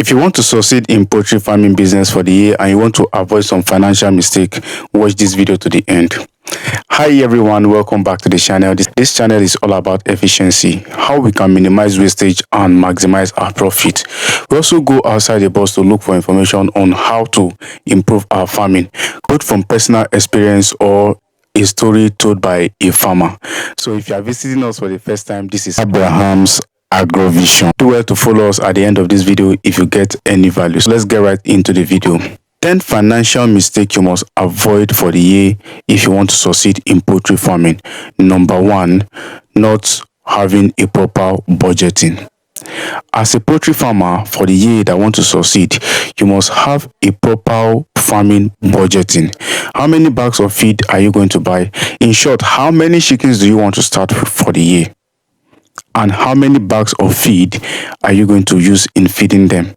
If you want to succeed in poultry farming business for the year and you want to avoid some financial mistake, watch this video to the end. Hi everyone, welcome back to the channel. This channel is all about efficiency, how we can minimize wastage and maximize our profit. We also go outside the box to look for information on how to improve our farming, both from personal experience or a story told by a farmer. So if you are visiting us for the first time, this is Abraham's Agrovision. Do well to follow us at the end of this video if you get any value. So let's get right into the video. 10 financial mistakes you must avoid for the year if you want to succeed in poultry farming. Number 1, not having a proper budgeting. As a poultry farmer for the year that want to succeed, you must have a proper farming budgeting. How many bags of feed are you going to buy? In short, how many chickens do you want to start for the year? And how many bags of feed are you going to use in feeding them?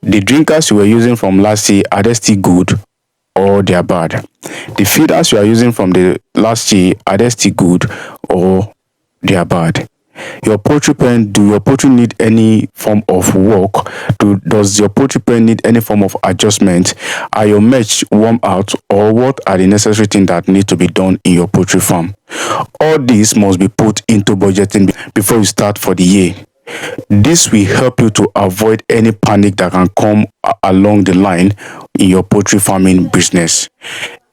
The drinkers you were using from last year, are they still good or they are bad? The feeders you are using from the last year, are they still good or they are bad? Your poultry pen, do your poultry need any form of work? Does your poultry pen need any form of adjustment? Are your mesh worn out, or what are the necessary things that need to be done in your poultry farm? All this must be put into budgeting before you start for the year. This will help you to avoid any panic that can come along the line in your poultry farming business.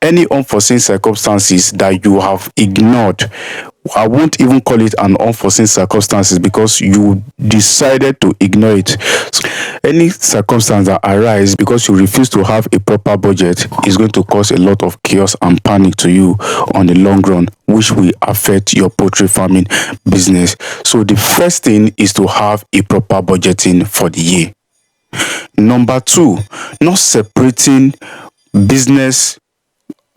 Any unforeseen circumstances that you have ignored, I won't even call it an unforeseen circumstances because you decided to ignore it. So any circumstance that arise because you refuse to have a proper budget is going to cause a lot of chaos and panic to you on the long run, which will affect your poultry farming business. So the first thing is to have a proper budgeting for the year. Number 2, not separating business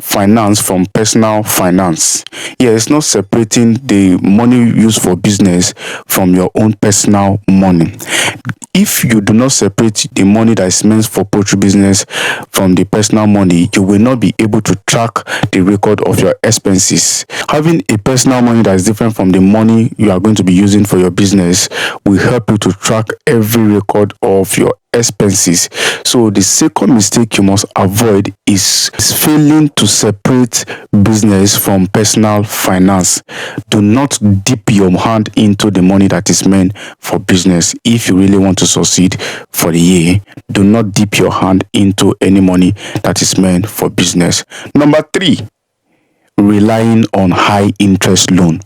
finance from personal finance. Yes, not separating the money used for business from your own personal money. If you do not separate the money that is meant for poultry business from the personal money, you will not be able to track the record of your expenses. Having a personal money that is different from the money you are going to be using for your business will help you to track every record of your expenses. So the second mistake you must avoid is failing to separate business from personal finance. Do not dip your hand into the money that is meant for business. If you really want to succeed for the year, do not dip your hand into any money that is meant for business. Number 3, relying on high interest loan.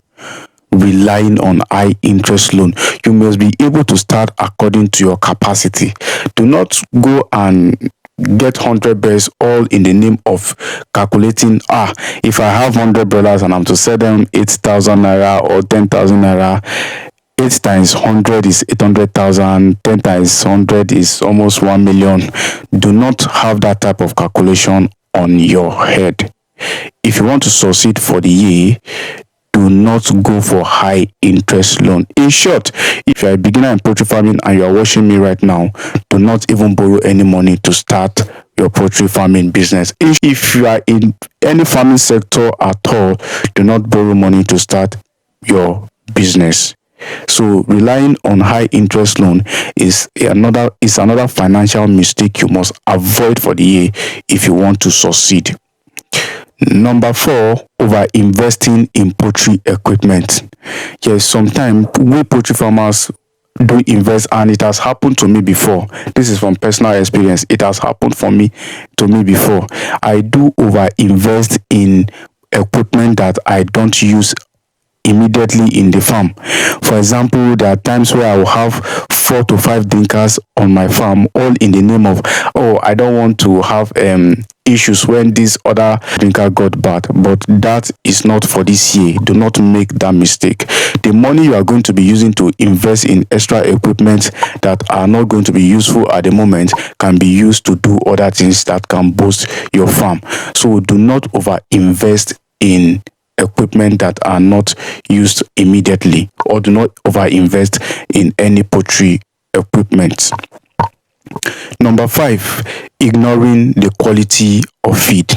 Relying on high interest loan. You must be able to start according to your capacity. Do not go and get 100 birds all in the name of calculating, if I have $100 and I'm to sell them 8,000 naira or 10,000 naira, 8 times 100 is 800,000, 10 times 100 is almost 1 million. Do not have that type of calculation on your head. If you want to succeed for the year, do not go for high interest loan. In short, if you are a beginner in poultry farming and you are watching me right now, do not even borrow any money to start your poultry farming business. If you are in any farming sector at all, do not borrow money to start your business. So relying on high interest loan is another financial mistake you must avoid for the year if you want to succeed. Number 4, over investing in poultry equipment. Yes, sometimes we poultry farmers do invest, and it has happened to me before. This is from personal experience. It has happened to me before. I do over invest in equipment that I don't use immediately in the farm. For example, there are times where I will have 4 to 5 drinkers on my farm, all in the name of, I don't want to have issues when this other drinker got bad. But that is not for this year. Do not make that mistake. The money you are going to be using to invest in extra equipment that are not going to be useful at the moment can be used to do other things that can boost your farm. So do not over invest in equipment that are not used immediately, or do not over invest in any poultry equipment. Number 5, ignoring the quality of feed.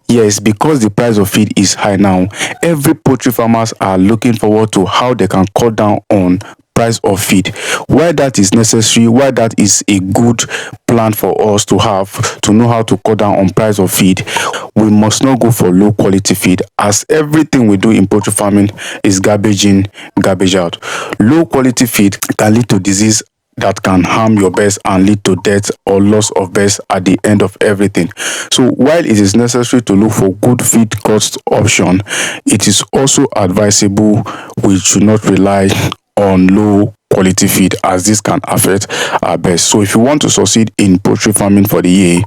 Yes, because the price of feed is high now, every poultry farmers are looking forward to how they can cut down on price of feed. Why that is necessary, why that is a good plan for us to have, to know how to cut down on price of feed. We must not go for low quality feed, as everything we do in poultry farming is garbage in, garbage out. Low quality feed can lead to disease that can harm your birds and lead to death or loss of birds at the end of everything. So while it is necessary to look for good feed cost option, it is also advisable we should not rely on low quality feed, as this can affect our birds. So if you want to succeed in poultry farming for the year,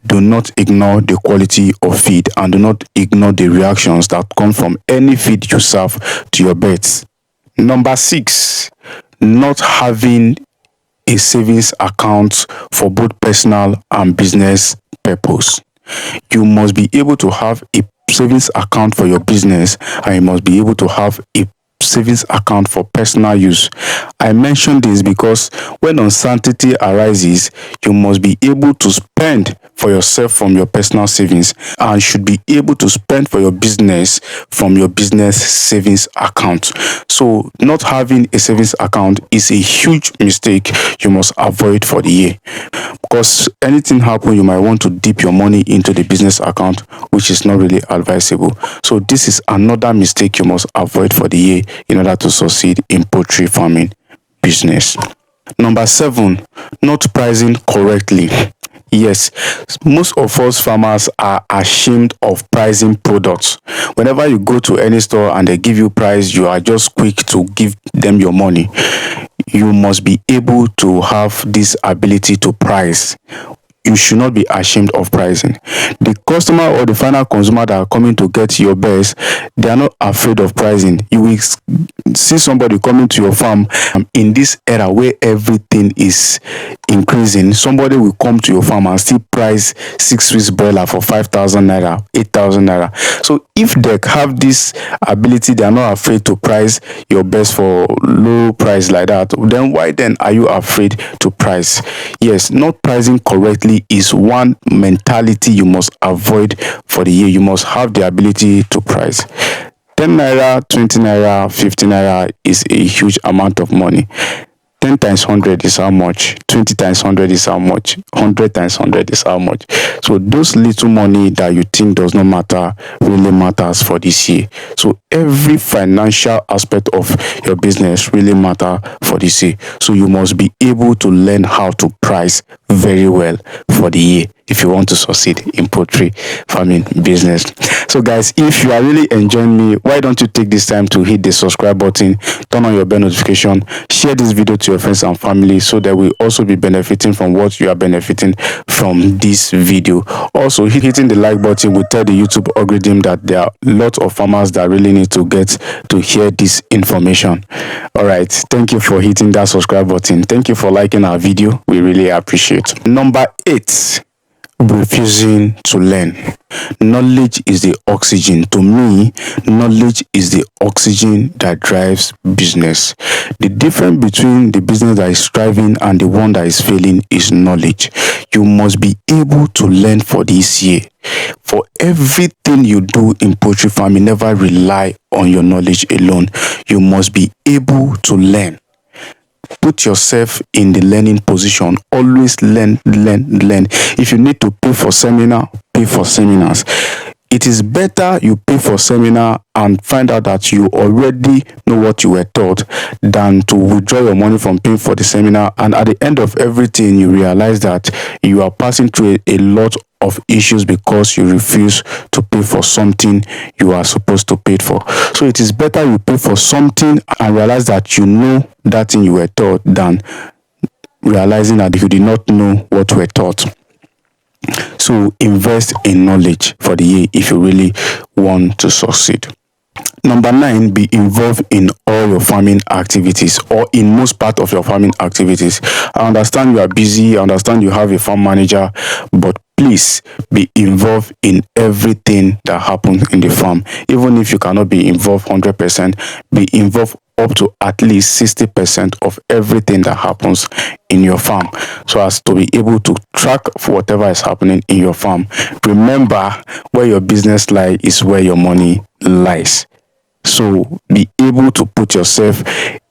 do not ignore the quality of feed and do not ignore the reactions that come from any feed you serve to your birds. Number 6, not having a savings account for both personal and business purpose. You must be able to have a savings account for your business, and you must be able to have a savings account for personal use. I mention this because when uncertainty arises, you must be able to spend for yourself from your personal savings and should be able to spend for your business from your business savings account. So not having a savings account is a huge mistake you must avoid for the year, because anything happen, you might want to dip your money into the business account, which is not really advisable. So this is another mistake you must avoid for the year in order to succeed in poultry farming business. Number 7, not pricing correctly. Yes, most of us farmers are ashamed of pricing products. Whenever you go to any store and they give you price, you are just quick to give them your money. You must be able to have this ability to price. You should not be ashamed of pricing. The customer or the final consumer that are coming to get your birds, they are not afraid of pricing. You will see somebody coming to your farm in this era where everything is increasing. Somebody will come to your farm and still price 6 weeks broiler for 5,000 naira, 8,000 naira. So if they have this ability, they are not afraid to price your birds for low price like that, then why then are you afraid to price? Yes, not pricing correctly is one mentality you must avoid for the year. You must have the ability to price. 10 naira, 20 naira, 50 naira is a huge amount of money. 10 times 100 is how much? 20 times 100 is how much? 100 times 100 is how much? So those little money that you think does not matter really matters for this year. So every financial aspect of your business really matter for this year. So you must be able to learn how to price very well for the year if you want to succeed in poultry farming business. So guys, if you are really enjoying me, why don't you take this time to hit the subscribe button, turn on your bell notification, share this video to your friends and family so that we also be benefiting from what you are benefiting from this video. Also, hitting the like button will tell the YouTube algorithm that there are lots of farmers that really need to get to hear this information. All right, thank you for hitting that subscribe button. Thank you for liking our video. We really appreciate. Number 8, refusing to learn. Knowledge is the oxygen. To me, knowledge is the oxygen that drives business. The difference between the business that is thriving and the one that is failing is knowledge. You must be able to learn for this year. For everything you do in poultry farming, never rely on your knowledge alone. You must be able to learn. Put yourself in the learning position. Always learn. If you need to pay for seminar, pay for seminars. It is better you pay for seminar and find out that you already know what you were taught than to withdraw your money from paying for the seminar, and at the end of everything you realize that you are passing through a lot of issues because you refuse to pay for something you are supposed to pay for. So it is better you pay for something and realize that you know that thing you were taught than realizing that you did not know what you were taught. So invest in knowledge for the year if you really want to succeed. Number 9, be involved in all your farming activities or in most part of your farming activities. I understand you are busy, I understand you have a farm manager, but please be involved in everything that happens in the farm. Even if you cannot be involved 100%, be involved up to at least 60% of everything that happens in your farm, so as to be able to track for whatever is happening in your farm. Remember, where your business lies is where your money lies. So be able to put yourself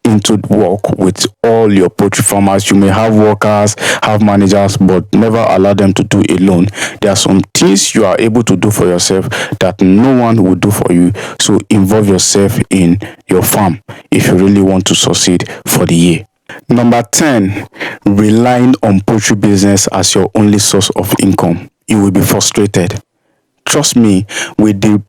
into work with all your poultry farmers. You may have workers, have managers, but never allow them to do alone. There are some things you are able to do for yourself that no one will do for you. So involve yourself in your farm if you really want to succeed for the year. Number 10, relying on poultry business as your only source of income. You will be frustrated. Trust me, with the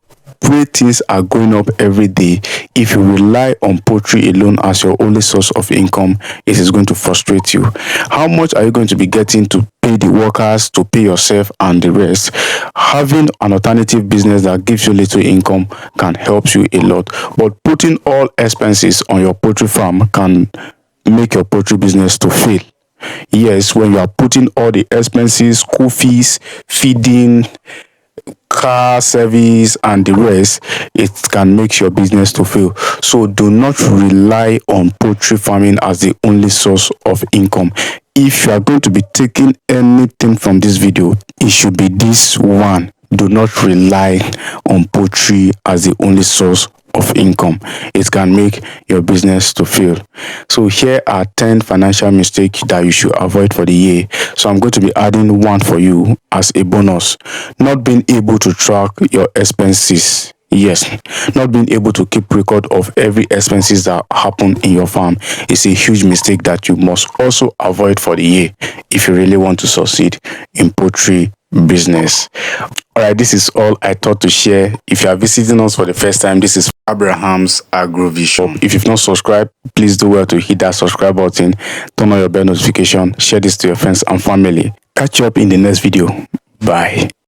way things are going up every day, if you rely on poultry alone as your only source of income, it is going to frustrate you. How much are you going to be getting to pay the workers, to pay yourself and the rest? Having an alternative business that gives you little income can help you a lot, but putting all expenses on your poultry farm can make your poultry business to fail. Yes, when you are putting all the expenses, school fees, feeding, car service and the rest, it can make your business to fail. So do not rely on poultry farming as the only source of income. If you are going to be taking anything from this video, it should be this one. Do not rely on poultry as the only source of income. It can make your business to fail. So here are 10 financial mistakes that you should avoid for the year. So I'm going to be adding one for you as a bonus. Not being able to track your expenses. Yes, not being able to keep record of every expenses that happen in your farm is a huge mistake that you must also avoid for the year if you really want to succeed in poultry business. Alright, this is all I thought to share. If you are visiting us for the first time, this is Abraham's Agrovision. If you've not subscribed, please do well to hit that subscribe button, turn on your bell notification, share this to your friends and family. Catch you up in the next video. Bye.